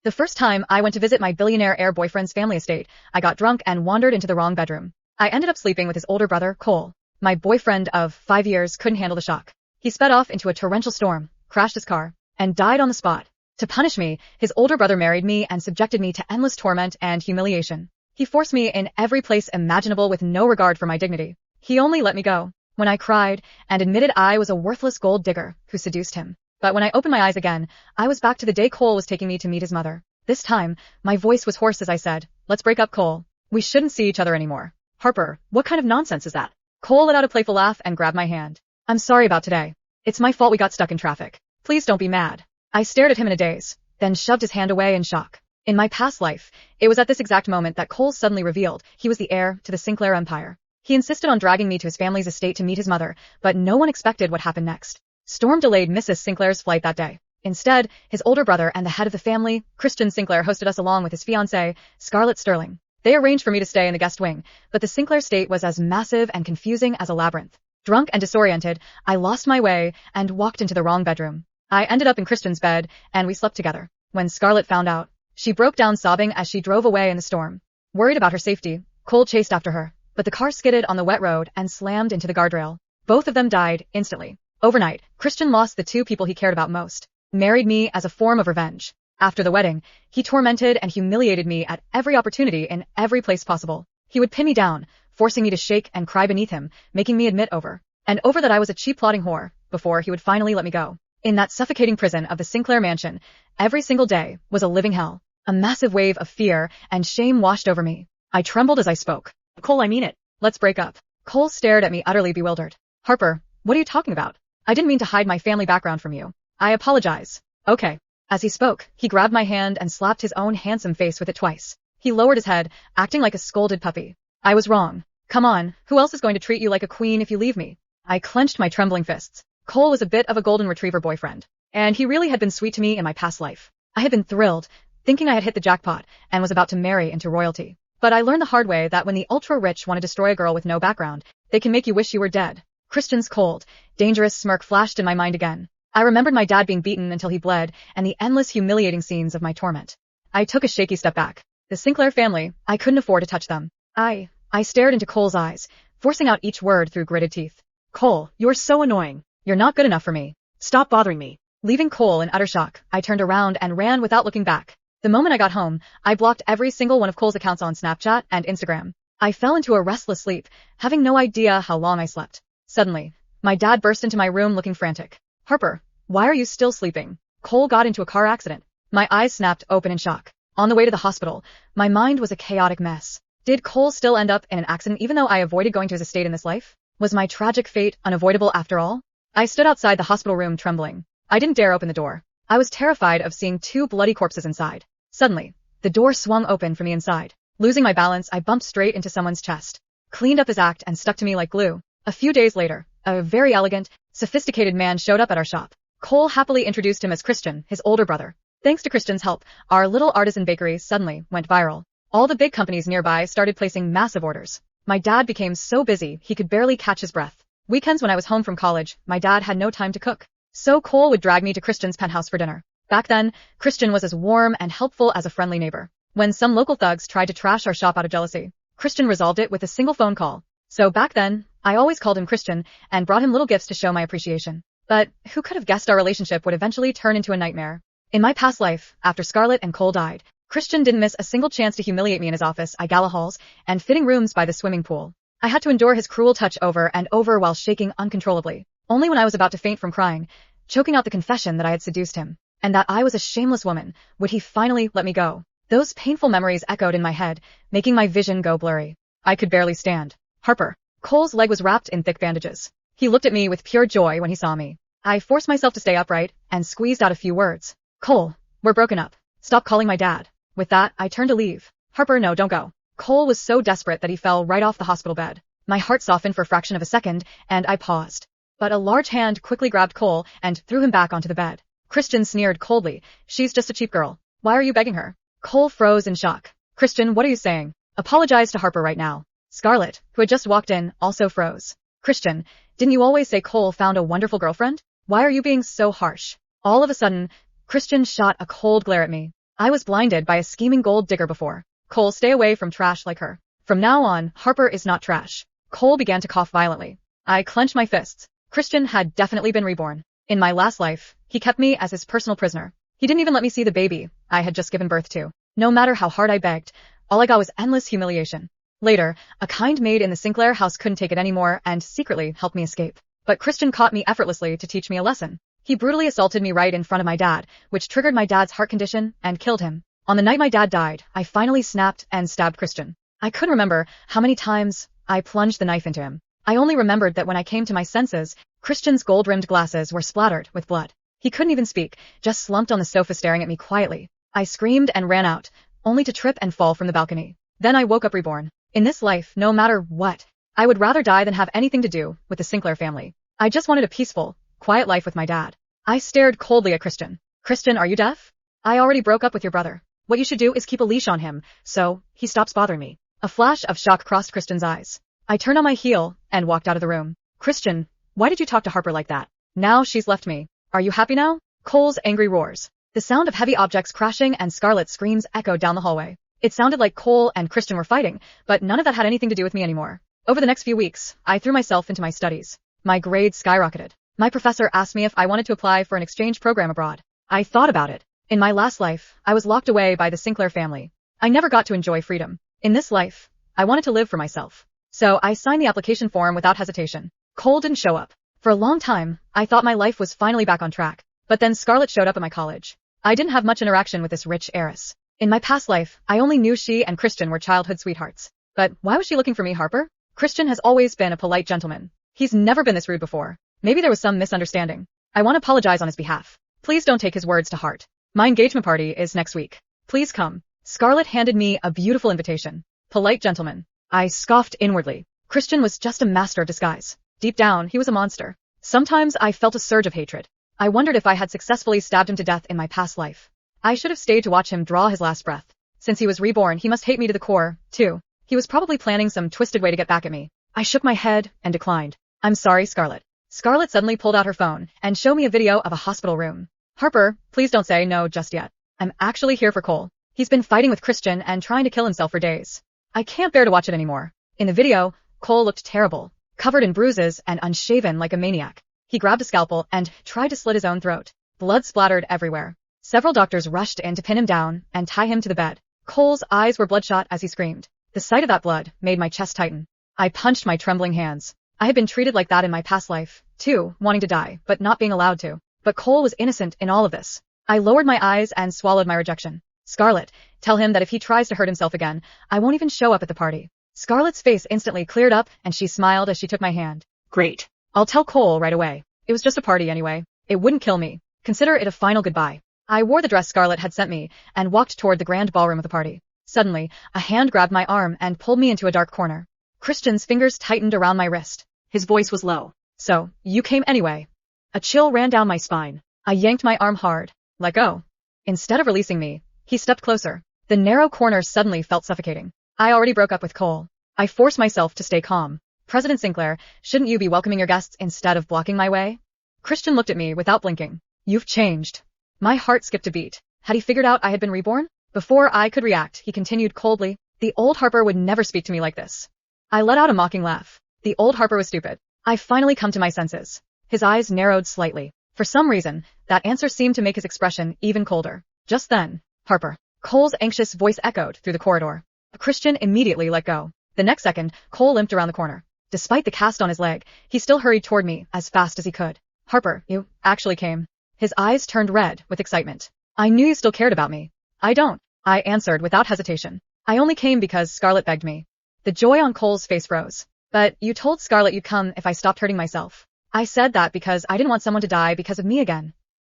The first time I went to visit my billionaire boyfriend's family estate, I got drunk and wandered into the wrong bedroom. I ended up sleeping with his older brother, Cole. My boyfriend of 5 years couldn't handle the shock. He sped off into a torrential storm, crashed his car, and died on the spot. To punish me, his older brother married me and subjected me to endless torment and humiliation. He forced me in every place imaginable with no regard for my dignity. He only let me go when I cried and admitted I was a worthless gold digger who seduced him. But when I opened my eyes again, I was back to the day Cole was taking me to meet his mother. This time, my voice was hoarse as I said, "Let's break up, Cole. We shouldn't see each other anymore." "Harper, what kind of nonsense is that?" Cole let out a playful laugh and grabbed my hand. "I'm sorry about today. It's my fault we got stuck in traffic. Please don't be mad." I stared at him in a daze, then shoved his hand away in shock. In my past life, it was at this exact moment that Cole suddenly revealed he was the heir to the Sinclair empire. He insisted on dragging me to his family's estate to meet his mother, but no one expected what happened next. Storm delayed Mrs. Sinclair's flight that day. Instead, his older brother and the head of the family, Christian Sinclair, hosted us along with his fiancée, Scarlett Sterling. They arranged for me to stay in the guest wing, but the Sinclair estate was as massive and confusing as a labyrinth. Drunk and disoriented, I lost my way and walked into the wrong bedroom. I ended up in Christian's bed, and we slept together. When Scarlett found out, she broke down sobbing as she drove away in the storm. Worried about her safety, Cole chased after her, but the car skidded on the wet road and slammed into the guardrail. Both of them died instantly. Overnight, Christian lost the two people he cared about most. Married me as a form of revenge. After the wedding, he tormented and humiliated me at every opportunity in every place possible. He would pin me down, forcing me to shake and cry beneath him, making me admit over and over that I was a cheap plotting whore, before he would finally let me go. In that suffocating prison of the Sinclair mansion, every single day was a living hell. A massive wave of fear and shame washed over me. I trembled as I spoke. "Cole, I mean it. Let's break up." Cole stared at me utterly bewildered. "Harper, what are you talking about? I didn't mean to hide my family background from you. I apologize." "Okay." As he spoke, he grabbed my hand and slapped his own handsome face with it twice. He lowered his head, acting like a scolded puppy. "I was wrong. Come on, who else is going to treat you like a queen if you leave me?" I clenched my trembling fists. Cole was a bit of a golden retriever boyfriend, and he really had been sweet to me in my past life. I had been thrilled, thinking I had hit the jackpot and was about to marry into royalty. But I learned the hard way that when the ultra-rich want to destroy a girl with no background, they can make you wish you were dead. Christian's cold, dangerous smirk flashed in my mind again. I remembered my dad being beaten until he bled and the endless humiliating scenes of my torment. I took a shaky step back. The Sinclair family, I couldn't afford to touch them. I stared into Cole's eyes, forcing out each word through gritted teeth. "Cole, you're so annoying. You're not good enough for me. Stop bothering me." Leaving Cole in utter shock, I turned around and ran without looking back. The moment I got home, I blocked every single one of Cole's accounts on Snapchat and Instagram. I fell into a restless sleep, having no idea how long I slept. Suddenly, my dad burst into my room looking frantic. "Harper, why are you still sleeping? Cole got into a car accident." My eyes snapped open in shock. On the way to the hospital, my mind was a chaotic mess. Did Cole still end up in an accident even though I avoided going to his estate in this life? Was my tragic fate unavoidable after all? I stood outside the hospital room trembling. I didn't dare open the door. I was terrified of seeing two bloody corpses inside. Suddenly, the door swung open from the inside. Losing my balance, I bumped straight into someone's chest. Cleaned up his act and stuck to me like glue. A few days later, a very elegant, sophisticated man showed up at our shop. Cole happily introduced him as Christian, his older brother. Thanks to Christian's help, our little artisan bakery suddenly went viral. All the big companies nearby started placing massive orders. My dad became so busy he could barely catch his breath. Weekends when I was home from college, my dad had no time to cook. So Cole would drag me to Christian's penthouse for dinner. Back then, Christian was as warm and helpful as a friendly neighbor. When some local thugs tried to trash our shop out of jealousy, Christian resolved it with a single phone call. So back then, I always called him Christian and brought him little gifts to show my appreciation. But who could have guessed our relationship would eventually turn into a nightmare? In my past life, after Scarlett and Cole died, Christian didn't miss a single chance to humiliate me in his office, gala halls, and fitting rooms by the swimming pool. I had to endure his cruel touch over and over while shaking uncontrollably. Only when I was about to faint from crying, choking out the confession that I had seduced him, and that I was a shameless woman, would he finally let me go. Those painful memories echoed in my head, making my vision go blurry. I could barely stand. "Harper." Cole's leg was wrapped in thick bandages. He looked at me with pure joy when he saw me. I forced myself to stay upright and squeezed out a few words. "Cole, we're broken up. Stop calling my dad." With that, I turned to leave. "Harper, no, don't go." Cole was so desperate that he fell right off the hospital bed. My heart softened for a fraction of a second, and I paused. But a large hand quickly grabbed Cole and threw him back onto the bed. Christian sneered coldly. "She's just a cheap girl. Why are you begging her?" Cole froze in shock. "Christian, what are you saying? Apologize to Harper right now." Scarlett, who had just walked in, also froze. "Christian, didn't you always say Cole found a wonderful girlfriend? Why are you being so harsh?" All of a sudden, Christian shot a cold glare at me. I was blinded by a scheming gold digger before. Cole, stay away from trash like her. From now on, Harper is not trash. Cole began to cough violently. I clenched my fists. Christian had definitely been reborn. In my last life, he kept me as his personal prisoner. He didn't even let me see the baby I had just given birth to. No matter how hard I begged, all I got was endless humiliation. Later, a kind maid in the Sinclair house couldn't take it anymore and secretly helped me escape. But Christian caught me effortlessly to teach me a lesson. He brutally assaulted me right in front of my dad, which triggered my dad's heart condition and killed him. On the night my dad died, I finally snapped and stabbed Christian. I couldn't remember how many times I plunged the knife into him. I only remembered that when I came to my senses, Christian's gold-rimmed glasses were splattered with blood. He couldn't even speak, just slumped on the sofa staring at me quietly. I screamed and ran out, only to trip and fall from the balcony. Then I woke up reborn. In this life, no matter what, I would rather die than have anything to do with the Sinclair family. I just wanted a peaceful, quiet life with my dad. I stared coldly at Christian. Christian, are you deaf? I already broke up with your brother. What you should do is keep a leash on him, so he stops bothering me. A flash of shock crossed Christian's eyes. I turned on my heel and walked out of the room. Christian, why did you talk to Harper like that? Now she's left me. Are you happy now? Cole's angry roars. The sound of heavy objects crashing and Scarlett's screams echoed down the hallway. It sounded like Cole and Christian were fighting, but none of that had anything to do with me anymore. Over the next few weeks, I threw myself into my studies. My grades skyrocketed. My professor asked me if I wanted to apply for an exchange program abroad. I thought about it. In my last life, I was locked away by the Sinclair family. I never got to enjoy freedom. In this life, I wanted to live for myself. So I signed the application form without hesitation. Cole didn't show up. For a long time, I thought my life was finally back on track. But then Scarlett showed up at my college. I didn't have much interaction with this rich heiress. In my past life, I only knew she and Christian were childhood sweethearts. But why was she looking for me, Harper? Christian has always been a polite gentleman. He's never been this rude before. Maybe there was some misunderstanding. I want to apologize on his behalf. Please don't take his words to heart. My engagement party is next week. Please come. Scarlett handed me a beautiful invitation. Polite gentleman. I scoffed inwardly. Christian was just a master of disguise. Deep down, he was a monster. Sometimes I felt a surge of hatred. I wondered if I had successfully stabbed him to death in my past life. I should have stayed to watch him draw his last breath. Since he was reborn, he must hate me to the core, too. He was probably planning some twisted way to get back at me. I shook my head and declined. I'm sorry, Scarlett. Scarlett suddenly pulled out her phone and showed me a video of a hospital room. Harper, please don't say no just yet. I'm actually here for Cole. He's been fighting with Christian and trying to kill himself for days. I can't bear to watch it anymore. In the video, Cole looked terrible, covered in bruises and unshaven like a maniac. He grabbed a scalpel and tried to slit his own throat. Blood splattered everywhere. Several doctors rushed in to pin him down and tie him to the bed. Cole's eyes were bloodshot as he screamed. The sight of that blood made my chest tighten. I punched my trembling hands. I had been treated like that in my past life, too, wanting to die, but not being allowed to. But Cole was innocent in all of this. I lowered my eyes and swallowed my rejection. Scarlett, tell him that if he tries to hurt himself again, I won't even show up at the party. Scarlett's face instantly cleared up and she smiled as she took my hand. Great. I'll tell Cole right away. It was just a party anyway. It wouldn't kill me. Consider it a final goodbye. I wore the dress Scarlett had sent me and walked toward the grand ballroom of the party. Suddenly, a hand grabbed my arm and pulled me into a dark corner. Christian's fingers tightened around my wrist. His voice was low. So, you came anyway. A chill ran down my spine. I yanked my arm hard. Let go. Instead of releasing me, he stepped closer. The narrow corner suddenly felt suffocating. I already broke up with Cole. I forced myself to stay calm. President Sinclair, shouldn't you be welcoming your guests instead of blocking my way? Christian looked at me without blinking. You've changed. My heart skipped a beat. Had he figured out I had been reborn? Before I could react, he continued coldly. The old Harper would never speak to me like this. I let out a mocking laugh. The old Harper was stupid. I finally come to my senses. His eyes narrowed slightly. For some reason, that answer seemed to make his expression even colder. Just then, Harper. Cole's anxious voice echoed through the corridor. Christian immediately let go. The next second, Cole limped around the corner. Despite the cast on his leg, he still hurried toward me as fast as he could. Harper, you actually came. His eyes turned red with excitement. I knew you still cared about me. I don't, I answered without hesitation. I only came because Scarlett begged me. The joy on Cole's face froze. But you told Scarlett you'd come if I stopped hurting myself. I said that because I didn't want someone to die because of me again.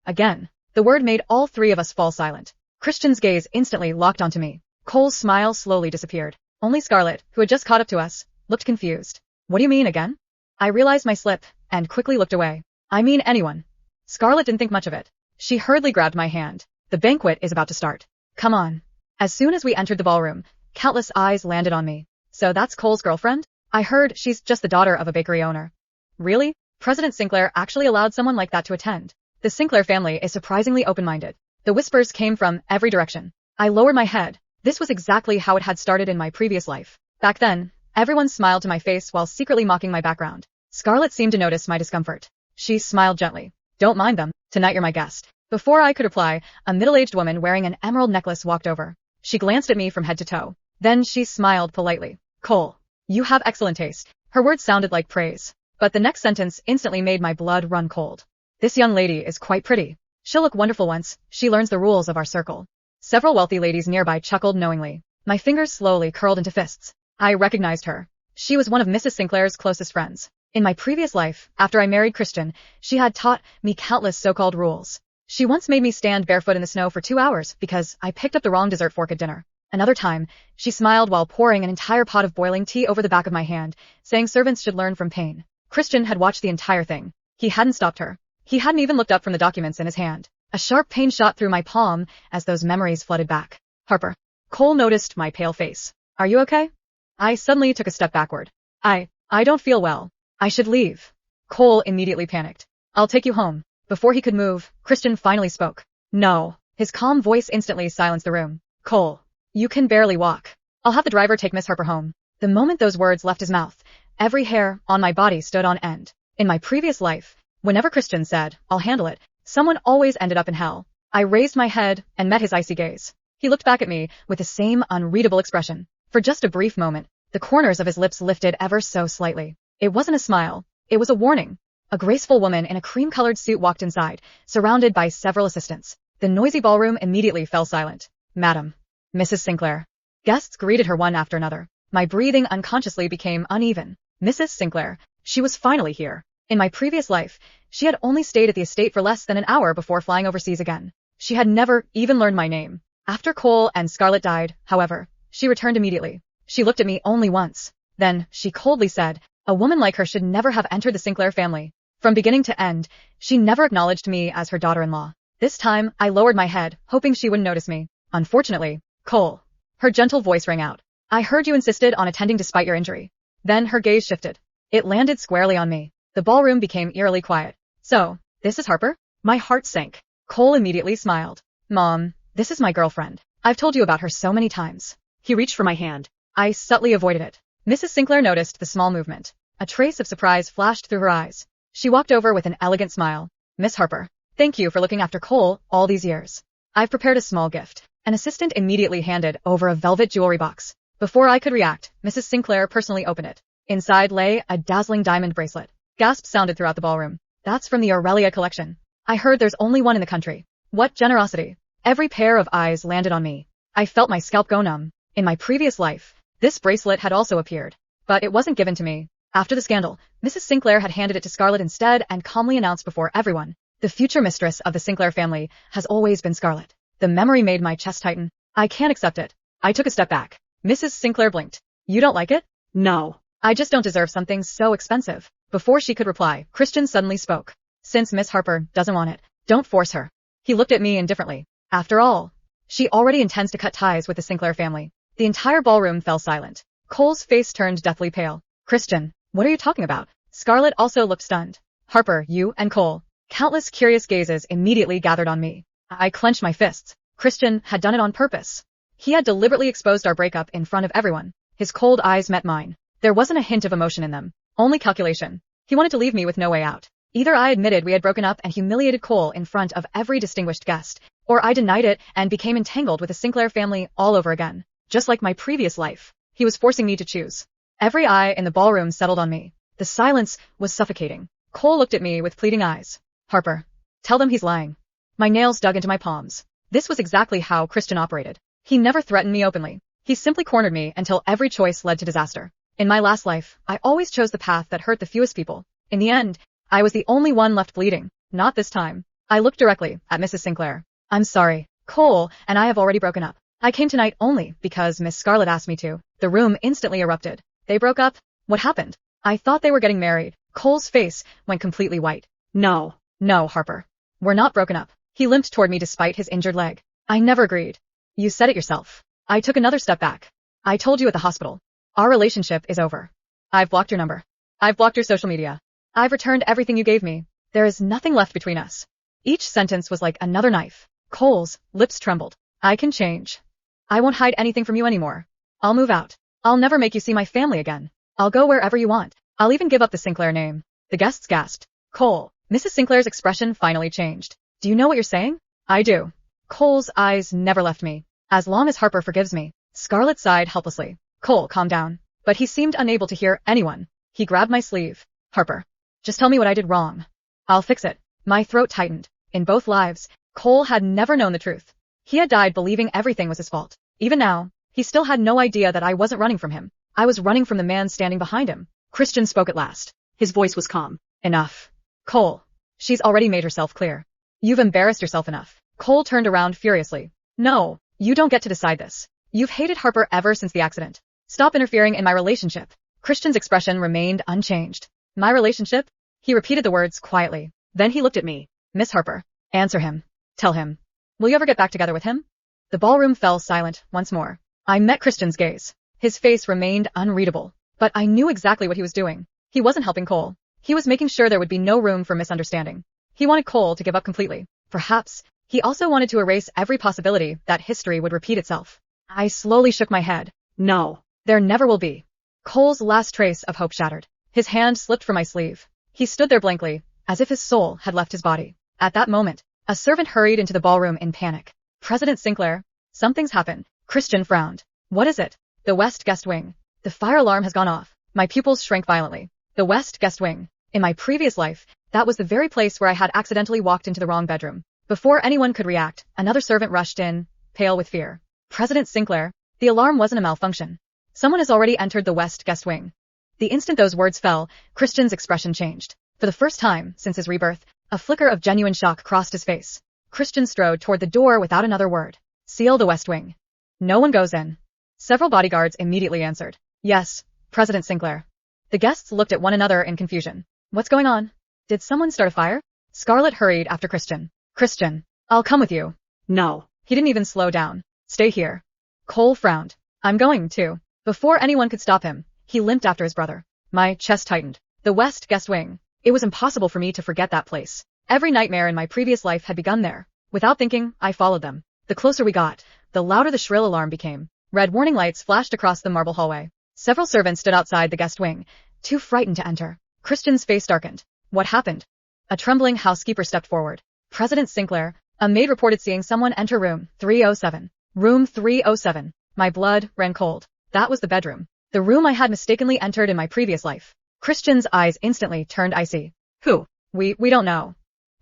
Again. The word made all three of us fall silent. Christian's gaze instantly locked onto me. Cole's smile slowly disappeared. Only Scarlett, who had just caught up to us, looked confused. What do you mean again? I realized my slip and quickly looked away. I mean anyone. Scarlett didn't think much of it. She hurriedly grabbed my hand. The banquet is about to start. Come on. As soon as we entered the ballroom, countless eyes landed on me. So that's Cole's girlfriend? I heard she's just the daughter of a bakery owner. Really? President Sinclair actually allowed someone like that to attend. The Sinclair family is surprisingly open-minded. The whispers came from every direction. I lowered my head. This was exactly how it had started in my previous life. Back then, everyone smiled to my face while secretly mocking my background. Scarlett seemed to notice my discomfort. She smiled gently. Don't mind them. Tonight you're my guest. Before I could reply, a middle-aged woman wearing an emerald necklace walked over. She glanced at me from head to toe. Then she smiled politely. Cole, you have excellent taste. Her words sounded like praise. But the next sentence instantly made my blood run cold. This young lady is quite pretty. She'll look wonderful once she learns the rules of our circle. Several wealthy ladies nearby chuckled knowingly. My fingers slowly curled into fists. I recognized her. She was one of Mrs. Sinclair's closest friends. In my previous life, after I married Christian, she had taught me countless so-called rules. She once made me stand barefoot in the snow for 2 hours because I picked up the wrong dessert fork at dinner. Another time, she smiled while pouring an entire pot of boiling tea over the back of my hand, saying servants should learn from pain. Christian had watched the entire thing. He hadn't stopped her. He hadn't even looked up from the documents in his hand. A sharp pain shot through my palm as those memories flooded back. Harper. Cole noticed my pale face. Are you okay? I suddenly took a step backward. I don't feel well. I should leave. Cole immediately panicked. I'll take you home. Before he could move, Christian finally spoke. No. His calm voice instantly silenced the room. Cole. You can barely walk. I'll have the driver take Miss Harper home. The moment those words left his mouth, every hair on my body stood on end. In my previous life, whenever Christian said, I'll handle it, someone always ended up in hell. I raised my head and met his icy gaze. He looked back at me with the same unreadable expression. For just a brief moment, the corners of his lips lifted ever so slightly. It wasn't a smile. It was a warning. A graceful woman in a cream-colored suit walked inside, surrounded by several assistants. The noisy ballroom immediately fell silent. Madam. Mrs. Sinclair. Guests greeted her one after another. My breathing unconsciously became uneven. Mrs. Sinclair. She was finally here. In my previous life, she had only stayed at the estate for less than an hour before flying overseas again. She had never even learned my name. After Cole and Scarlett died, however, she returned immediately. She looked at me only once. Then, she coldly said, a woman like her should never have entered the Sinclair family. From beginning to end, she never acknowledged me as her daughter-in-law. This time, I lowered my head, hoping she wouldn't notice me. Unfortunately, Cole. Her gentle voice rang out. I heard you insisted on attending despite your injury. Then her gaze shifted. It landed squarely on me. The ballroom became eerily quiet. So, this is Harper? My heart sank. Cole immediately smiled. Mom, this is my girlfriend. I've told you about her so many times. He reached for my hand. I subtly avoided it. Mrs. Sinclair noticed the small movement. A trace of surprise flashed through her eyes. She walked over with an elegant smile. Miss Harper, thank you for looking after Cole all these years. I've prepared a small gift. An assistant immediately handed over a velvet jewelry box. Before I could react, Mrs. Sinclair personally opened it. Inside lay a dazzling diamond bracelet. Gasps sounded throughout the ballroom. That's from the Aurelia collection. I heard there's only one in the country. What generosity. Every pair of eyes landed on me. I felt my scalp go numb. In my previous life, this bracelet had also appeared. But it wasn't given to me. After the scandal, Mrs. Sinclair had handed it to Scarlett instead and calmly announced before everyone, the future mistress of the Sinclair family has always been Scarlett. The memory made my chest tighten. I can't accept it. I took a step back. Mrs. Sinclair blinked. You don't like it? No. I just don't deserve something so expensive. Before she could reply, Christian suddenly spoke. Since Miss Harper doesn't want it, don't force her. He looked at me indifferently. After all, she already intends to cut ties with the Sinclair family. The entire ballroom fell silent. Cole's face turned deathly pale. Christian, what are you talking about? Scarlett also looked stunned. Harper, you and Cole. Countless curious gazes immediately gathered on me. I clenched my fists. Christian had done it on purpose. He had deliberately exposed our breakup in front of everyone. His cold eyes met mine. There wasn't a hint of emotion in them. Only calculation. He wanted to leave me with no way out. Either I admitted we had broken up and humiliated Cole in front of every distinguished guest, or I denied it and became entangled with the Sinclair family all over again. Just like my previous life. He was forcing me to choose. Every eye in the ballroom settled on me. The silence was suffocating. Cole looked at me with pleading eyes. Harper, tell them he's lying. My nails dug into my palms. This was exactly how Christian operated. He never threatened me openly. He simply cornered me until every choice led to disaster. In my last life, I always chose the path that hurt the fewest people. In the end, I was the only one left bleeding. Not this time. I looked directly at Mrs. Sinclair. I'm sorry. Cole and I have already broken up. I came tonight only because Miss Scarlett asked me to. The room instantly erupted. They broke up? What happened? I thought they were getting married. Cole's face went completely white. No, Harper. We're not broken up. He limped toward me despite his injured leg. I never agreed. You said it yourself. I took another step back. I told you at the hospital. Our relationship is over. I've blocked your number. I've blocked your social media. I've returned everything you gave me. There is nothing left between us. Each sentence was like another knife. Cole's lips trembled. I can change. I won't hide anything from you anymore. I'll move out. I'll never make you see my family again. I'll go wherever you want. I'll even give up the Sinclair name. The guests gasped. Cole. Mrs. Sinclair's expression finally changed. Do you know what you're saying? I do. Cole's eyes never left me. As long as Harper forgives me. Scarlett sighed helplessly. Cole, calm down. But he seemed unable to hear anyone. He grabbed my sleeve. Harper. Just tell me what I did wrong. I'll fix it. My throat tightened. In both lives, Cole had never known the truth. He had died believing everything was his fault. Even now, he still had no idea that I wasn't running from him. I was running from the man standing behind him. Christian spoke at last. His voice was calm. Enough. Cole. She's already made herself clear. You've embarrassed yourself enough. Cole turned around furiously. No, you don't get to decide this. You've hated Harper ever since the accident. Stop interfering in my relationship. Christian's expression remained unchanged. My relationship? He repeated the words quietly. Then he looked at me. Miss Harper. Answer him. Tell him. Will you ever get back together with him? The ballroom fell silent once more. I met Christian's gaze. His face remained unreadable. But I knew exactly what he was doing. He wasn't helping Cole. He was making sure there would be no room for misunderstanding. He wanted Cole to give up completely. Perhaps, he also wanted to erase every possibility that history would repeat itself. I slowly shook my head. No. There never will be. Cole's last trace of hope shattered. His hand slipped from my sleeve. He stood there blankly, as if his soul had left his body. At that moment, a servant hurried into the ballroom in panic. President Sinclair. Something's happened. Christian frowned. What is it? The West Guest Wing. The fire alarm has gone off. My pupils shrank violently. The West Guest Wing. In my previous life, that was the very place where I had accidentally walked into the wrong bedroom. Before anyone could react, another servant rushed in, pale with fear. President Sinclair. The alarm wasn't a malfunction. Someone has already entered the West Guest Wing. The instant those words fell, Christian's expression changed. For the first time since his rebirth, a flicker of genuine shock crossed his face. Christian strode toward the door without another word. Seal the West Wing. No one goes in. Several bodyguards immediately answered. Yes, President Sinclair. The guests looked at one another in confusion. What's going on? Did someone start a fire? Scarlett hurried after Christian. Christian, I'll come with you. No. He didn't even slow down. Stay here. Cole frowned. I'm going too. Before anyone could stop him, he limped after his brother. My chest tightened. The West Guest Wing. It was impossible for me to forget that place. Every nightmare in my previous life had begun there. Without thinking, I followed them. The closer we got, the louder the shrill alarm became. Red warning lights flashed across the marble hallway. Several servants stood outside the guest wing, too frightened to enter. Christian's face darkened. What happened? A trembling housekeeper stepped forward. President Sinclair. A maid reported seeing someone enter room 307. Room 307. My blood ran cold. That was the bedroom. The room I had mistakenly entered in my previous life. Christian's eyes instantly turned icy. Who? We don't know.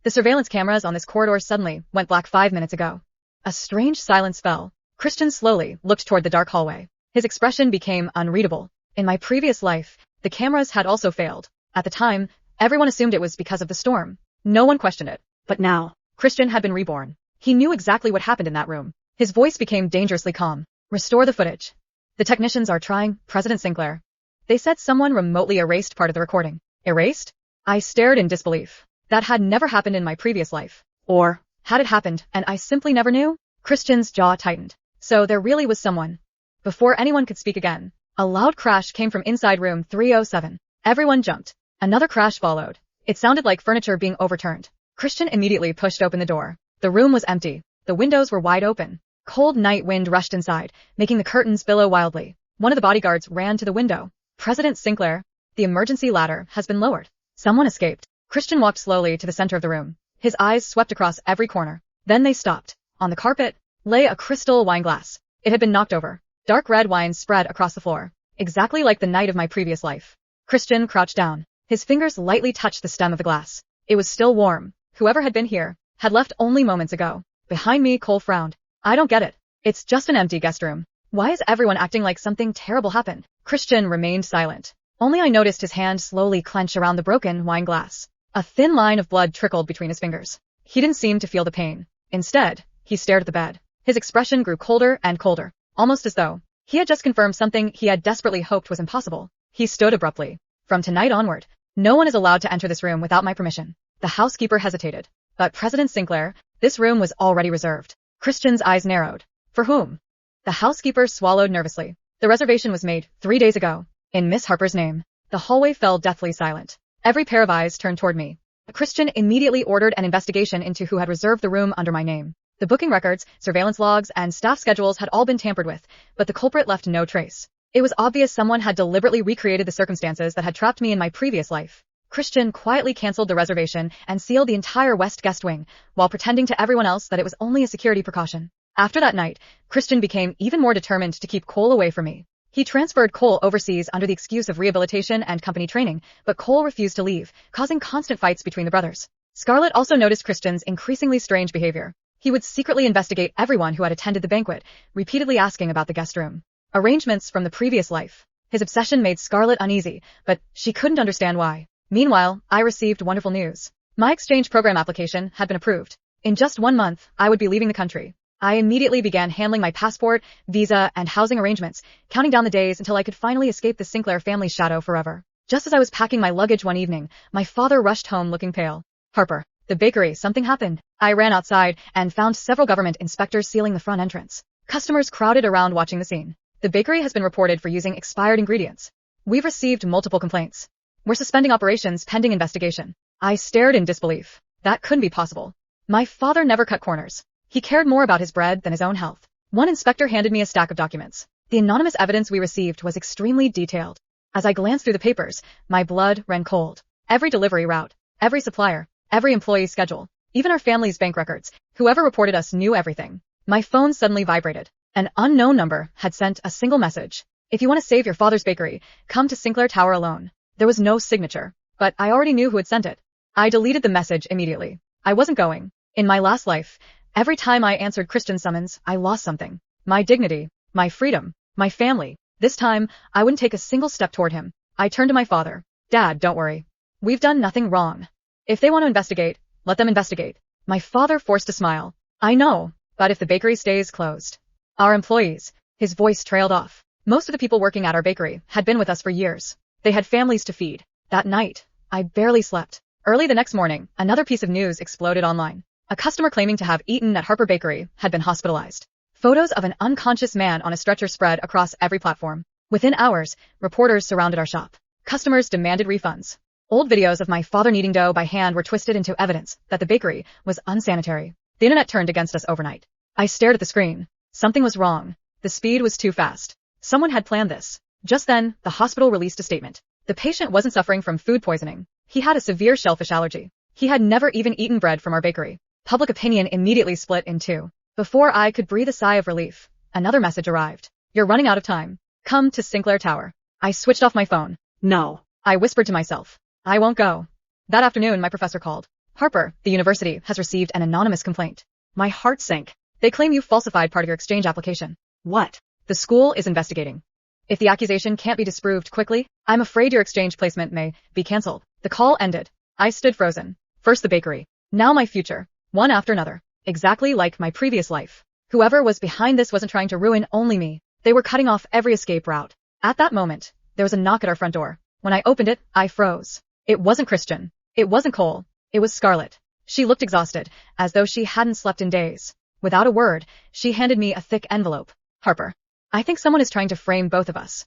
The surveillance cameras on this corridor suddenly went black 5 minutes ago. A strange silence fell. Christian slowly looked toward the dark hallway. His expression became unreadable. In my previous life, the cameras had also failed. At the time, everyone assumed it was because of the storm. No one questioned it. But now, Christian had been reborn. He knew exactly what happened in that room. His voice became dangerously calm. Restore the footage. The technicians are trying, President Sinclair. They said someone remotely erased part of the recording. Erased? I stared in disbelief. That had never happened in my previous life. Or, had it happened, and I simply never knew? Christian's jaw tightened. So there really was someone. Before anyone could speak again, a loud crash came from inside room 307. Everyone jumped. Another crash followed. It sounded like furniture being overturned. Christian immediately pushed open the door. The room was empty. The windows were wide open. Cold night wind rushed inside, making the curtains billow wildly. One of the bodyguards ran to the window. President Sinclair, the emergency ladder has been lowered. Someone escaped. Christian walked slowly to the center of the room. His eyes swept across every corner. Then they stopped. On the carpet lay a crystal wine glass. It had been knocked over. Dark red wine spread across the floor, exactly like the night of my previous life. Christian crouched down. His fingers lightly touched the stem of the glass. It was still warm. Whoever had been here had left only moments ago. Behind me, Cole frowned. I don't get it. It's just an empty guest room. Why is everyone acting like something terrible happened? Christian remained silent. Only I noticed his hand slowly clench around the broken wine glass. A thin line of blood trickled between his fingers. He didn't seem to feel the pain. Instead, he stared at the bed. His expression grew colder and colder, almost as though he had just confirmed something he had desperately hoped was impossible. He stood abruptly. From tonight onward, no one is allowed to enter this room without my permission. The housekeeper hesitated. But President Sinclair, this room was already reserved. Christian's eyes narrowed. For whom? The housekeeper swallowed nervously. The reservation was made 3 days ago, in Miss Harper's name. The hallway fell deathly silent. Every pair of eyes turned toward me. Christian immediately ordered an investigation into who had reserved the room under my name. The The booking records, surveillance logs, and staff schedules had all been tampered with, but the culprit left no trace. It was obvious someone had deliberately recreated the circumstances that had trapped me in my previous life. Christian quietly canceled the reservation and sealed the entire West guest wing, while pretending to everyone else that it was only a security precaution. After that night, Christian became even more determined to keep Cole away from me. He transferred Cole overseas under the excuse of rehabilitation and company training, but Cole refused to leave, causing constant fights between the brothers. Scarlett also noticed Christian's increasingly strange behavior. He would secretly investigate everyone who had attended the banquet, repeatedly asking about the guest room arrangements from the previous life. His obsession made Scarlett uneasy, but she couldn't understand why. Meanwhile, I received wonderful news. My exchange program application had been approved. In just 1 month, I would be leaving the country. I immediately began handling my passport, visa, and housing arrangements, counting down the days until I could finally escape the Sinclair family's shadow forever. Just as I was packing my luggage one evening, my father rushed home looking pale. "Harper, the bakery, something happened." I ran outside and found several government inspectors sealing the front entrance. Customers crowded around watching the scene. "The bakery has been reported for using expired ingredients. We've received multiple complaints. We're suspending operations pending investigation." I stared in disbelief. That couldn't be possible. My father never cut corners. He cared more about his bread than his own health. One inspector handed me a stack of documents. The anonymous evidence we received was extremely detailed. As I glanced through the papers, my blood ran cold. Every delivery route, every supplier, every employee schedule, even our family's bank records. Whoever reported us knew everything. My phone suddenly vibrated. An unknown number had sent a single message. "If you want to save your father's bakery, come to Sinclair Tower alone." There was no signature, but I already knew who had sent it. I deleted the message immediately. I wasn't going. In my last life, every time I answered Christian's summons, I lost something. My dignity, my freedom, my family. This time, I wouldn't take a single step toward him. I turned to my father. "Dad, don't worry. We've done nothing wrong. If they want to investigate, let them investigate." My father forced a smile. "I know, but if the bakery stays closed, our employees," his voice trailed off. Most of the people working at our bakery had been with us for years. They had families to feed. That night, I barely slept. Early the next morning, another piece of news exploded online. A customer claiming to have eaten at Harper Bakery had been hospitalized. Photos of an unconscious man on a stretcher spread across every platform. Within hours, reporters surrounded our shop. Customers demanded refunds. Old videos of my father kneading dough by hand were twisted into evidence that the bakery was unsanitary. The internet turned against us overnight. I stared at the screen. Something was wrong. The speed was too fast. Someone had planned this. Just then, the hospital released a statement. The patient wasn't suffering from food poisoning. He had a severe shellfish allergy. He had never even eaten bread from our bakery. Public opinion immediately split in two. Before I could breathe a sigh of relief, another message arrived. "You're running out of time. Come to Sinclair Tower." I switched off my phone. "No," I whispered to myself. "I won't go." That afternoon, my professor called. "Harper, the university has received an anonymous complaint." My heart sank. "They claim you falsified part of your exchange application." "What?" "The school is investigating. If the accusation can't be disproved quickly, I'm afraid your exchange placement may be cancelled." The call ended. I stood frozen. First the bakery. Now my future. One after another. Exactly like my previous life. Whoever was behind this wasn't trying to ruin only me. They were cutting off every escape route. At that moment, there was a knock at our front door. When I opened it, I froze. It wasn't Christian. It wasn't Cole. It was Scarlett. She looked exhausted, as though she hadn't slept in days. Without a word, she handed me a thick envelope. "Harper, I think someone is trying to frame both of us."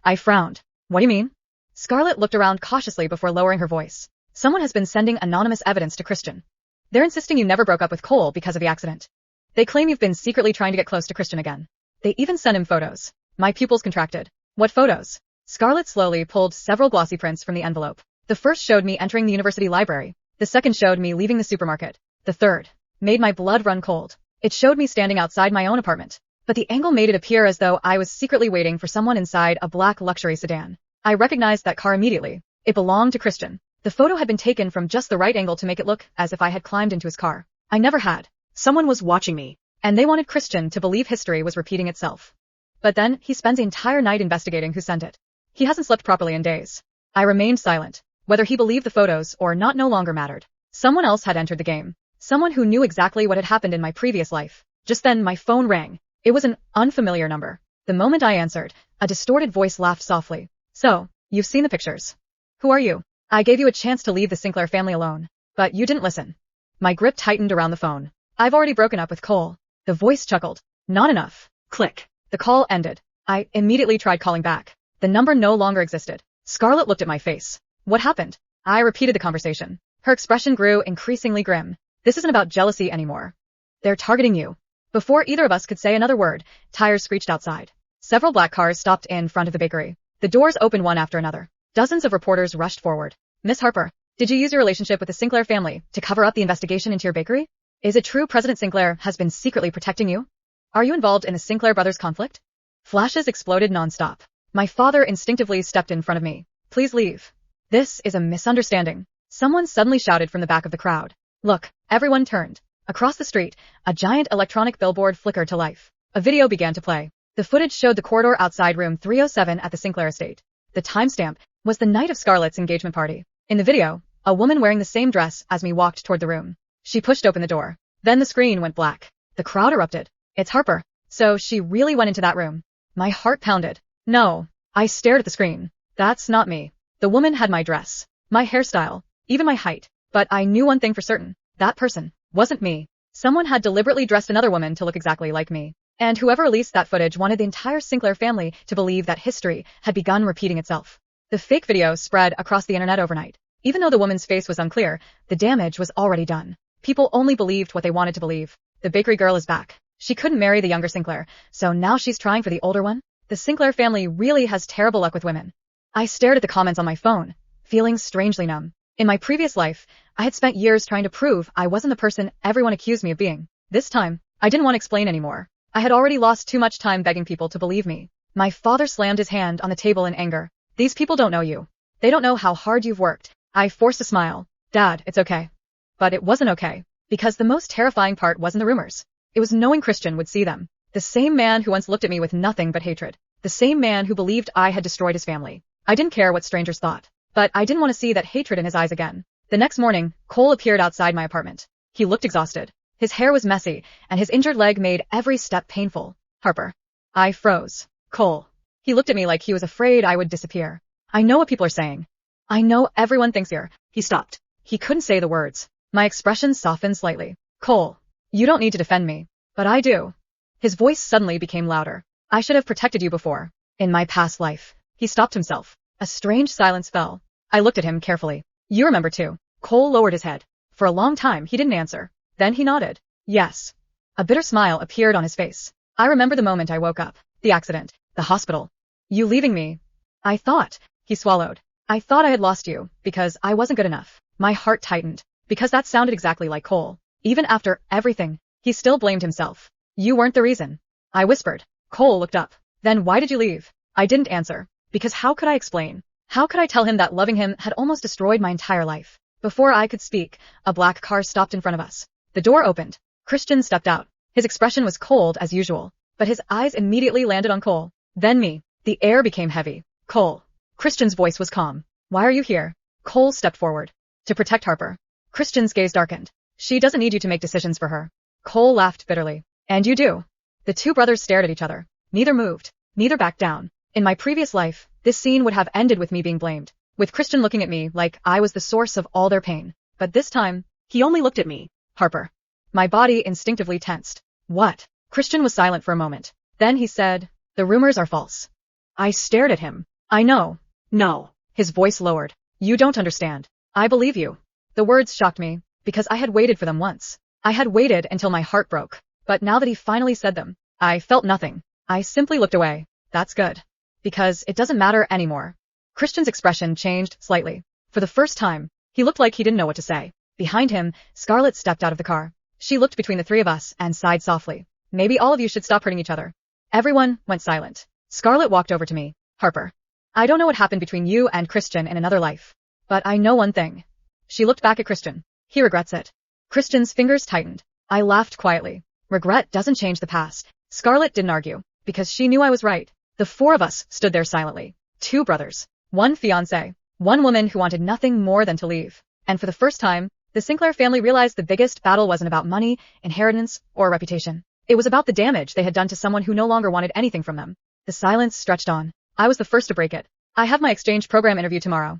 I frowned. "What do you mean?" Scarlett looked around cautiously before lowering her voice. "Someone has been sending anonymous evidence to Christian. They're insisting you never broke up with Cole because of the accident. They claim you've been secretly trying to get close to Christian again. They even sent him photos." My pupils contracted. "What photos?" Scarlett slowly pulled several glossy prints from the envelope. The first showed me entering the university library. The second showed me leaving the supermarket. The third made my blood run cold. It showed me standing outside my own apartment. But the angle made it appear as though I was secretly waiting for someone inside a black luxury sedan. I recognized that car immediately. It belonged to Christian. The photo had been taken from just the right angle to make it look as if I had climbed into his car. I never had. Someone was watching me, and they wanted Christian to believe history was repeating itself. But then, he spends the entire night investigating who sent it. He hasn't slept properly in days. I remained silent. Whether he believed the photos or not no longer mattered. Someone else had entered the game. Someone who knew exactly what had happened in my previous life. Just then, my phone rang. It was an unfamiliar number. The moment I answered, a distorted voice laughed softly. "So, you've seen the pictures. Who are you? I gave you a chance to leave the Sinclair family alone. But you didn't listen." My grip tightened around the phone. "I've already broken up with Cole." The voice chuckled. "Not enough." Click. The call ended. I immediately tried calling back. The number no longer existed. Scarlett looked at my face. "What happened?" I repeated the conversation. Her expression grew increasingly grim. "This isn't about jealousy anymore. They're targeting you. Before either of us could say another word, tires screeched outside. Several black cars stopped in front of the bakery. The doors opened one after another. Dozens of reporters rushed forward. Miss Harper, did you use your relationship with the Sinclair family to cover up the investigation into your bakery? Is it true President Sinclair has been secretly protecting you? Are you involved in the Sinclair brothers conflict? Flashes exploded nonstop. My father instinctively stepped in front of me. Please leave. This is a misunderstanding. Someone suddenly shouted from the back of the crowd. Look, everyone turned. Across the street, a giant electronic billboard flickered to life. A video began to play. The footage showed the corridor outside room 307 at the Sinclair estate. The timestamp was the night of Scarlett's engagement party. In the video, a woman wearing the same dress as me walked toward the room. She pushed open the door. Then the screen went black. The crowd erupted. It's Harper. So she really went into that room. My heart pounded. No. I stared at the screen. That's not me. The woman had my dress, my hairstyle, even my height. But I knew one thing for certain. That person wasn't me. Someone had deliberately dressed another woman to look exactly like me. And whoever released that footage wanted the entire Sinclair family to believe that history had begun repeating itself. The fake video spread across the internet overnight. Even though the woman's face was unclear, the damage was already done. People only believed what they wanted to believe. The bakery girl is back. She couldn't marry the younger Sinclair, so now she's trying for the older one? The Sinclair family really has terrible luck with women. I stared at the comments on my phone, feeling strangely numb. In my previous life, I had spent years trying to prove I wasn't the person everyone accused me of being. This time, I didn't want to explain anymore. I had already lost too much time begging people to believe me. My father slammed his hand on the table in anger. These people don't know you. They don't know how hard you've worked. I forced a smile. Dad, it's okay. But it wasn't okay. Because the most terrifying part wasn't the rumors. It was knowing Christian would see them. The same man who once looked at me with nothing but hatred. The same man who believed I had destroyed his family. I didn't care what strangers thought. But I didn't want to see that hatred in his eyes again. The next morning, Cole appeared outside my apartment. He looked exhausted. His hair was messy, and his injured leg made every step painful. Harper. I froze. Cole. He looked at me like he was afraid I would disappear. I know what people are saying. I know everyone thinks you're. He stopped. He couldn't say the words. My expression softened slightly. Cole. You don't need to defend me. But I do. His voice suddenly became louder. I should have protected you before. In my past life. He stopped himself. A strange silence fell. I looked at him carefully. You remember too. Cole lowered his head. For a long time he didn't answer. Then he nodded. Yes. A bitter smile appeared on his face. I remember the moment I woke up. The accident. The hospital. You leaving me. I thought. He swallowed. I thought I had lost you, because I wasn't good enough. My heart tightened. Because that sounded exactly like Cole. Even after everything, he still blamed himself. You weren't the reason. I whispered. Cole looked up. Then why did you leave? I didn't answer. Because how could I explain? How could I tell him that loving him had almost destroyed my entire life? Before I could speak, a black car stopped in front of us. The door opened. Christian stepped out. His expression was cold as usual, but his eyes immediately landed on Cole. Then me. The air became heavy. Cole. Christian's voice was calm. Why are you here? Cole stepped forward. To protect Harper. Christian's gaze darkened. She doesn't need you to make decisions for her. Cole laughed bitterly. And you do. The two brothers stared at each other. Neither moved. Neither backed down. In my previous life, this scene would have ended with me being blamed, with Christian looking at me like I was the source of all their pain. But this time, he only looked at me. Harper. My body instinctively tensed. What? Christian was silent for a moment. Then he said, the rumors are false. I stared at him. I know. No. His voice lowered. You don't understand. I believe you. The words shocked me, because I had waited for them once. I had waited until my heart broke. But now that he finally said them, I felt nothing. I simply looked away. That's good. Because it doesn't matter anymore. Christian's expression changed slightly. For the first time, he looked like he didn't know what to say. Behind him, Scarlett stepped out of the car. She looked between the three of us and sighed softly. Maybe all of you should stop hurting each other. Everyone went silent. Scarlett walked over to me. Harper. I don't know what happened between you and Christian in another life. But I know one thing. She looked back at Christian. He regrets it. Christian's fingers tightened. I laughed quietly. Regret doesn't change the past. Scarlett didn't argue, because she knew I was right. The four of us stood there silently. Two brothers. One fiancé. One woman who wanted nothing more than to leave. And for the first time, the Sinclair family realized the biggest battle wasn't about money, inheritance, or reputation. It was about the damage they had done to someone who no longer wanted anything from them. The silence stretched on. I was the first to break it. I have my exchange program interview tomorrow.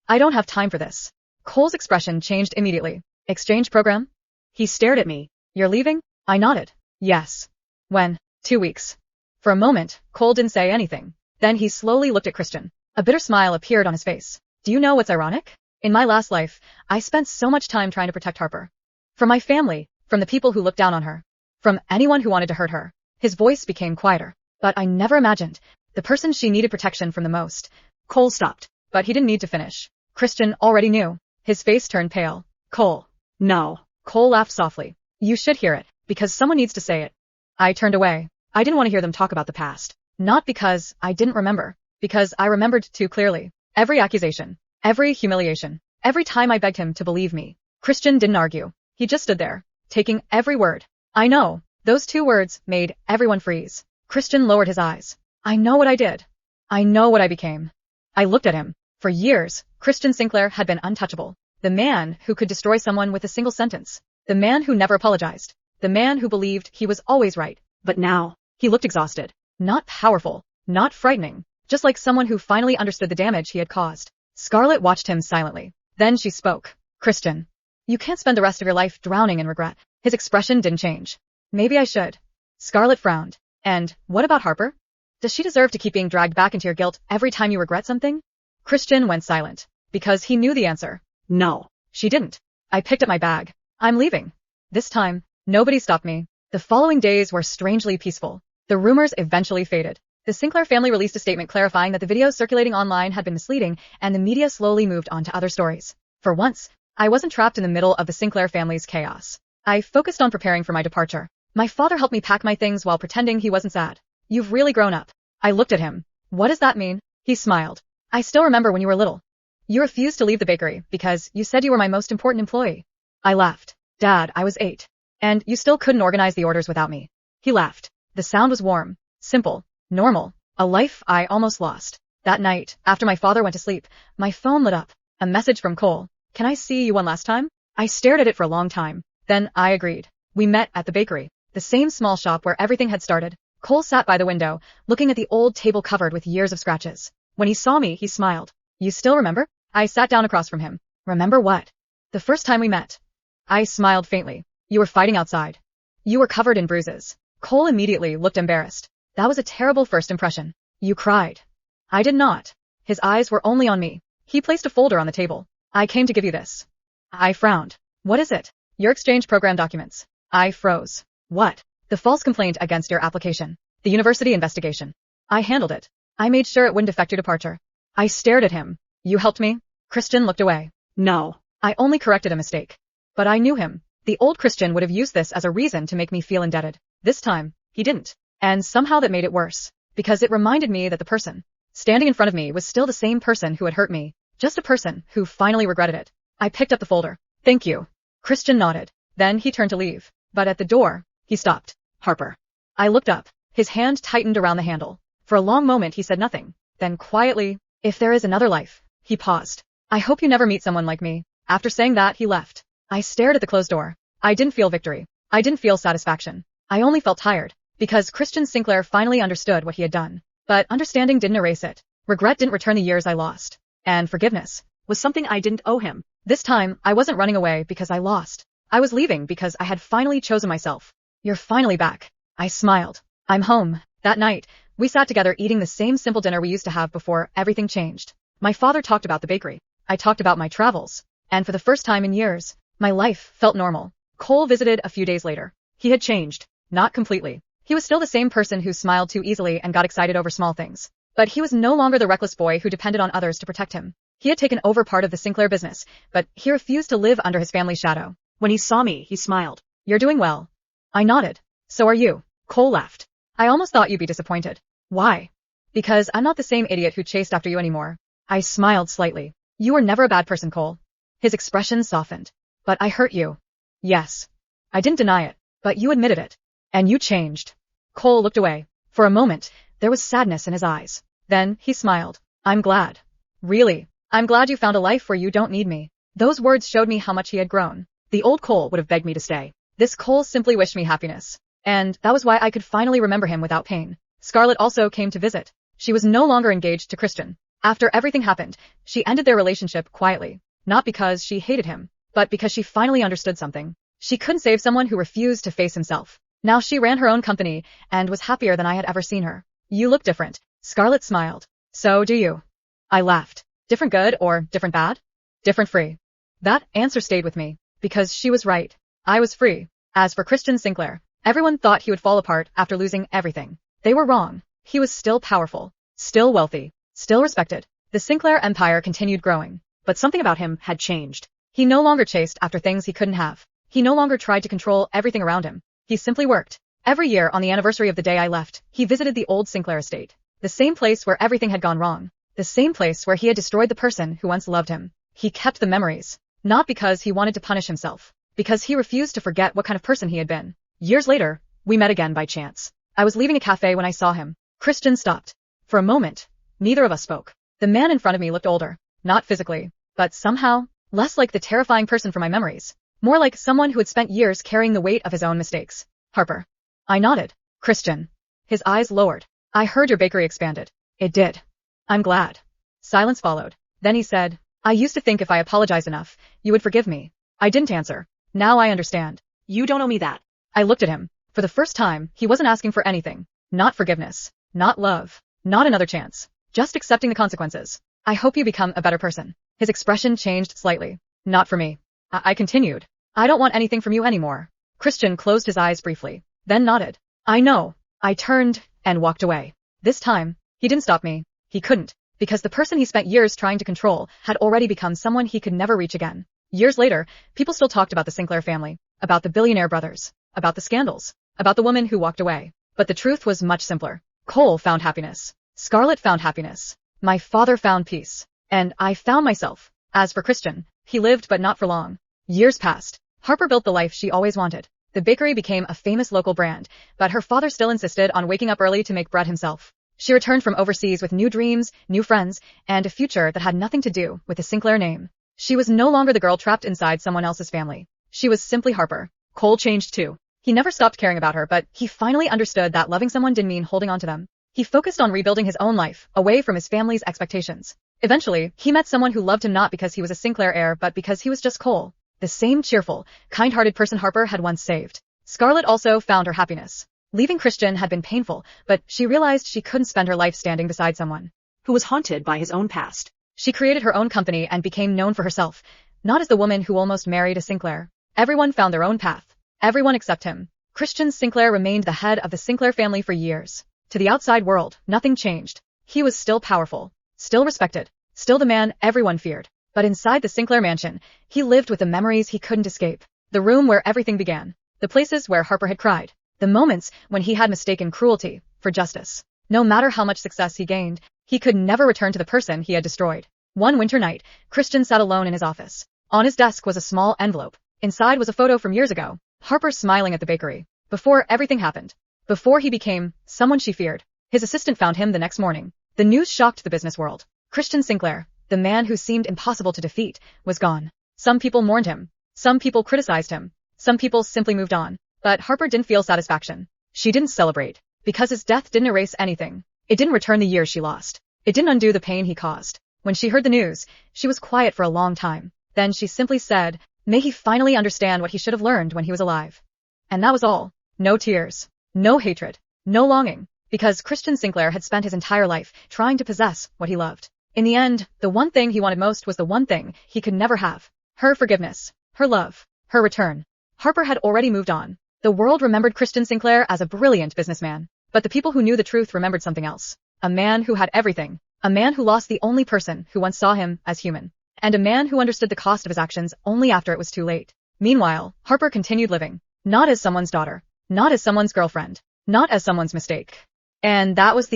I don't have time for this. Cole's expression changed immediately. Exchange program? He stared at me. You're leaving? I nodded. Yes. When? 2 weeks. For a moment, Cole didn't say anything. Then he slowly looked at Christian. A bitter smile appeared on his face. Do you know what's ironic? In my last life, I spent so much time trying to protect Harper. From my family, from the people who looked down on her. from anyone who wanted to hurt her. His voice became quieter. But I never imagined. The person she needed protection from the most. Cole stopped, but he didn't need to finish. Christian already knew. His face turned pale. Cole. No. Cole laughed softly. You should hear it, because someone needs to say it. I turned away. I didn't want to hear them talk about the past. Not because I didn't remember. Because I remembered too clearly. Every accusation. Every humiliation. Every time I begged him to believe me. Christian didn't argue. He just stood there, taking every word. I know. Those 2 words made everyone freeze. Christian lowered his eyes. I know what I did. I know what I became. I looked at him. For years, Christian Sinclair had been untouchable. The man who could destroy someone with a single sentence. The man who never apologized. The man who believed he was always right. But now, he looked exhausted. Not powerful. Not frightening. Just like someone who finally understood the damage he had caused. Scarlett watched him silently. Then she spoke. Christian. You can't spend the rest of your life drowning in regret. His expression didn't change. Maybe I should. Scarlett frowned. And what about Harper? Does she deserve to keep being dragged back into your guilt every time you regret something? Christian went silent. Because he knew the answer. No. She didn't. I picked up my bag. I'm leaving. This time, nobody stopped me. The following days were strangely peaceful. The rumors eventually faded. The Sinclair family released a statement clarifying that the videos circulating online had been misleading, and the media slowly moved on to other stories. For once, I wasn't trapped in the middle of the Sinclair family's chaos. I focused on preparing for my departure. My father helped me pack my things while pretending he wasn't sad. You've really grown up. I looked at him. What does that mean? He smiled. I still remember when you were little. You refused to leave the bakery because you said you were my most important employee. I laughed. Dad, I was 8. And you still couldn't organize the orders without me. He laughed. The sound was warm, simple, normal, a life I almost lost. That night, after my father went to sleep, my phone lit up. A message from Cole. Can I see you one last time? I stared at it for a long time. Then I agreed. We met at the bakery, the same small shop where everything had started. Cole sat by the window, looking at the old table covered with years of scratches. When he saw me, he smiled. You still remember? I sat down across from him. Remember what? The first time we met. I smiled faintly. You were fighting outside. You were covered in bruises. Cole immediately looked embarrassed. That was a terrible first impression. You cried. I did not. His eyes were only on me. He placed a folder on the table. I came to give you this. I frowned. What is it? Your exchange program documents. I froze. What? The false complaint against your application. The university investigation. I handled it. I made sure it wouldn't affect your departure. I stared at him. You helped me? Christian looked away. No. I only corrected a mistake. But I knew him. The old Christian would have used this as a reason to make me feel indebted. This time, he didn't. And somehow that made it worse. Because it reminded me that the person standing in front of me was still the same person who had hurt me. Just a person who finally regretted it. I picked up the folder. Thank you. Christian nodded. Then he turned to leave. But at the door, he stopped. Harper. I looked up. His hand tightened around the handle. For a long moment he said nothing. Then quietly, if there is another life. He paused. I hope you never meet someone like me. After saying that, he left. I stared at the closed door. I didn't feel victory. I didn't feel satisfaction. I only felt tired. Because Christian Sinclair finally understood what he had done. But understanding didn't erase it. Regret didn't return the years I lost. And forgiveness was something I didn't owe him. This time, I wasn't running away because I lost. I was leaving because I had finally chosen myself. You're finally back. I smiled. I'm home. That night, we sat together eating the same simple dinner we used to have before everything changed. My father talked about the bakery. I talked about my travels. And for the first time in years, my life felt normal. Cole visited a few days later. He had changed. Not completely. He was still the same person who smiled too easily and got excited over small things. But he was no longer the reckless boy who depended on others to protect him. He had taken over part of the Sinclair business, but he refused to live under his family's shadow. When he saw me, he smiled. You're doing well. I nodded. So are you. Cole laughed. I almost thought you'd be disappointed. Why? Because I'm not the same idiot who chased after you anymore. I smiled slightly. You were never a bad person, Cole. His expression softened. But I hurt you. Yes. I didn't deny it, but you admitted it. And you changed. Cole looked away. For a moment, there was sadness in his eyes. Then, he smiled. I'm glad. Really. I'm glad you found a life where you don't need me. Those words showed me how much he had grown. The old Cole would have begged me to stay. This Cole simply wished me happiness. And that was why I could finally remember him without pain. Scarlett also came to visit. She was no longer engaged to Christian. After everything happened, she ended their relationship quietly. Not because she hated him, but because she finally understood something. She couldn't save someone who refused to face himself. Now she ran her own company and was happier than I had ever seen her. You look different. Scarlett smiled. So do you. I laughed. Different good or different bad? Different free. That answer stayed with me. Because she was right. I was free. As for Christian Sinclair, Everyone thought he would fall apart after losing everything. They were wrong. He was still powerful, still wealthy, still respected. The Sinclair empire continued growing, but something about him had changed. He no longer chased after things he couldn't have. He no longer tried to control everything around him. He simply worked. Every year on the anniversary of the day I left, he visited the old Sinclair estate. The same place where everything had gone wrong. The same place where he had destroyed the person who once loved him. He kept the memories. Not because he wanted to punish himself. Because he refused to forget what kind of person he had been. Years later, we met again by chance. I was leaving a cafe when I saw him. Christian stopped. For a moment, neither of us spoke. The man in front of me looked older. Not physically, but somehow, less like the terrifying person from my memories. More like someone who had spent years carrying the weight of his own mistakes. Harper. I nodded. Christian. His eyes lowered. I heard your bakery expanded. It did. I'm glad. Silence followed. Then he said, I used to think if I apologized enough, you would forgive me. I didn't answer. Now I understand. You don't owe me that. I looked at him. For the first time, he wasn't asking for anything. Not forgiveness. Not love. Not another chance. Just accepting the consequences. I hope you become a better person. His expression changed slightly. Not for me. I continued. I don't want anything from you anymore. Christian closed his eyes briefly, then nodded. I know. I turned and walked away. This time, he didn't stop me. He couldn't, because the person he spent years trying to control had already become someone he could never reach again. Years later, people still talked about the Sinclair family, about the billionaire brothers, about the scandals, about the woman who walked away. But the truth was much simpler. Cole found happiness. Scarlett found happiness. My father found peace. And I found myself. As for Christian, he lived but not for long. Years passed. Harper built the life she always wanted. The bakery became a famous local brand, but her father still insisted on waking up early to make bread himself. She returned from overseas with new dreams, new friends, and a future that had nothing to do with the Sinclair name. She was no longer the girl trapped inside someone else's family. She was simply Harper. Cole changed too. He never stopped caring about her, but he finally understood that loving someone didn't mean holding on to them. He focused on rebuilding his own life, away from his family's expectations. Eventually, he met someone who loved him not because he was a Sinclair heir but because he was just Cole. The same cheerful, kind-hearted person Harper had once saved. Scarlett also found her happiness. Leaving Christian had been painful, but she realized she couldn't spend her life standing beside someone who was haunted by his own past. She created her own company and became known for herself, not as the woman who almost married a Sinclair. Everyone found their own path. Everyone except him. Christian Sinclair remained the head of the Sinclair family for years. To the outside world, nothing changed. He was still powerful, still respected, still the man everyone feared. But inside the Sinclair mansion, he lived with the memories he couldn't escape. The room where everything began. The places where Harper had cried. The moments when he had mistaken cruelty for justice. No matter how much success he gained, he could never return to the person he had destroyed. One winter night, Christian sat alone in his office. On his desk was a small envelope. Inside was a photo from years ago. Harper smiling at the bakery. Before everything happened. Before he became someone she feared. His assistant found him the next morning. The news shocked the business world. Christian Sinclair, the man who seemed impossible to defeat, was gone. Some people mourned him. Some people criticized him. Some people simply moved on. But Harper didn't feel satisfaction. She didn't celebrate. Because his death didn't erase anything. It didn't return the years she lost. It didn't undo the pain he caused. When she heard the news, she was quiet for a long time. Then she simply said, may he finally understand what he should have learned when he was alive. And that was all. No tears. No hatred. No longing. Because Christian Sinclair had spent his entire life trying to possess what he loved. In the end, the one thing he wanted most was the one thing he could never have. Her forgiveness. Her love. Her return. Harper had already moved on. The world remembered Christian Sinclair as a brilliant businessman. But the people who knew the truth remembered something else. A man who had everything. A man who lost the only person who once saw him as human. And a man who understood the cost of his actions only after it was too late. Meanwhile, Harper continued living. Not as someone's daughter. Not as someone's girlfriend. Not as someone's mistake. And that was the